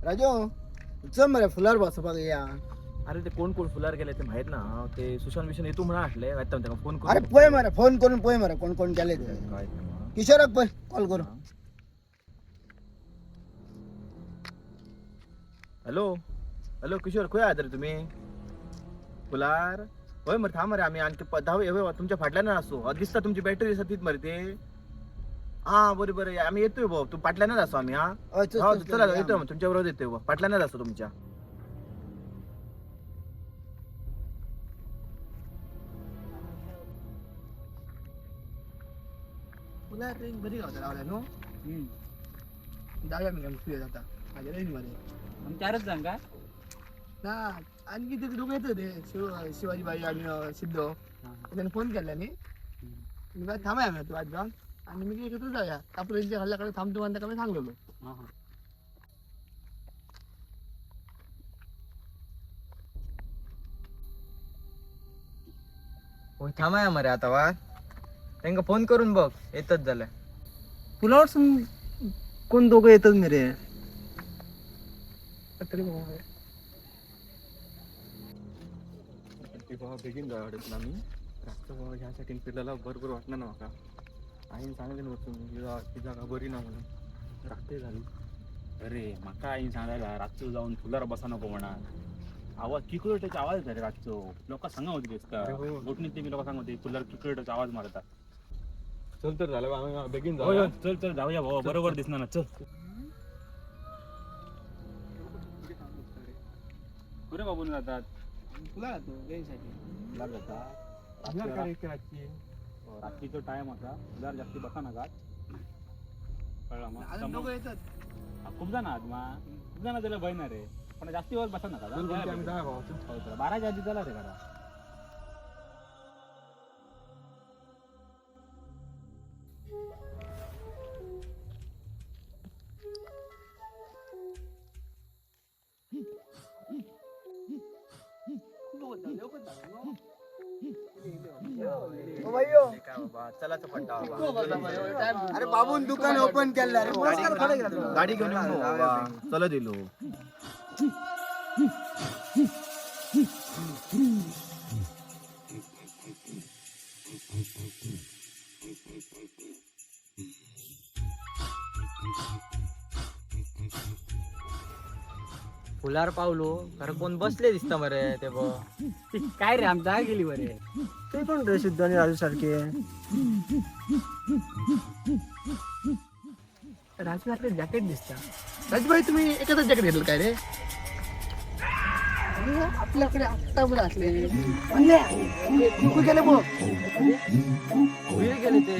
राजू चल मरे फुलार बसपाक या. अरे ते कोण कोण फुलार गेले ते माहित ना ते सुशांत मिशन येतो म्हणा असले त्यांना फोन अरे पोय मरे फोन करून पोय मरे कोण कोण गेले ते काय किशोराक पय कॉल करू. हॅलो हॅलो किशोर खय आहात रे तुम्ही फुलार होय मरे थांब मरे आम्ही आणखी 10 तुमच्या फाटल्या ना असो दिसता तुमची बॅटरी दिसत तीच मरे ते हा बरोबर आम्ही येतोय भाऊ तू पाटल्यानच असो आम्ही हा चला येतोय तुमच्या बरोबर येतोय पाटल्यानच असो तुमच्या. फुलार रेंज बरी गावता लावल्या नो. जाऊया मी तुझ्या आता माझ्या रेंज मध्ये चारच जण का ना आणखी ते दोघं येत होते शिवाजी बाई आणि सिद्धो त्याने फोन केला मी काय थांबाय आम्ही तू आज जाऊन आणि मी एकत्र जाऊया कापडीच्या हल्ल्याकडे थांबतो म्हणता का मी सांगलेलो. होय थांबाय मरे आता वा त्यांना फोन करून बघ येतच झालं. पुलावर कोण दोघं येतच मी रे तरी बाबा बेगीन जावं आम्ही रात्र बाबा ह्यासाठी फिरलेला बरोबर वाटलं ना म्हाका आईन सांगले नव्हतं ही जागा बरी ना म्हणून रात्री झाली. अरे माका आई सांगायला रातचो जाऊन फुलार बसा नको म्हणा आवाज किकडोटाचा आवाज येता रे रातचो लोक सांगा होती दिसता गोठणीत ते लोक सांगत होते फुलार किकडोटाचा आवाज मारतात. चल तर झालं आम्ही बेगीन होय जाऊ. चल चल जाऊया भाऊ बरोबर दिसणार ना चल कुठे बाबून जातात तुला रेंजसाठी रात्रीचा टाइम होता फुलार जास्ती बसा नका कळला अजून मग दोघं येतात. खूप जण आहात मग खूप जण त्याला बहिणार रे पण जास्ती वर बसा नका आम्ही जाऊ भाऊ. 12च्या आधी चला रे घरा. चला पट्टा अरे बाबून दुकान ओपन केलं रे गाडी घेऊन येऊ बाबा. चला दिलो फुलार पावलो खरं कोण बसले दिसता मरे ते बघ. काय रे आमचा गेली बरे ते पण रे सिद्धो आणि राजू सारखे राजू आपले जॅकेट दिसता. राजूभाई तुम्ही एकच जॅकेट घेतलं काय रे आपल्याकडे आत्ता बरं असले गेले बघ गेले ते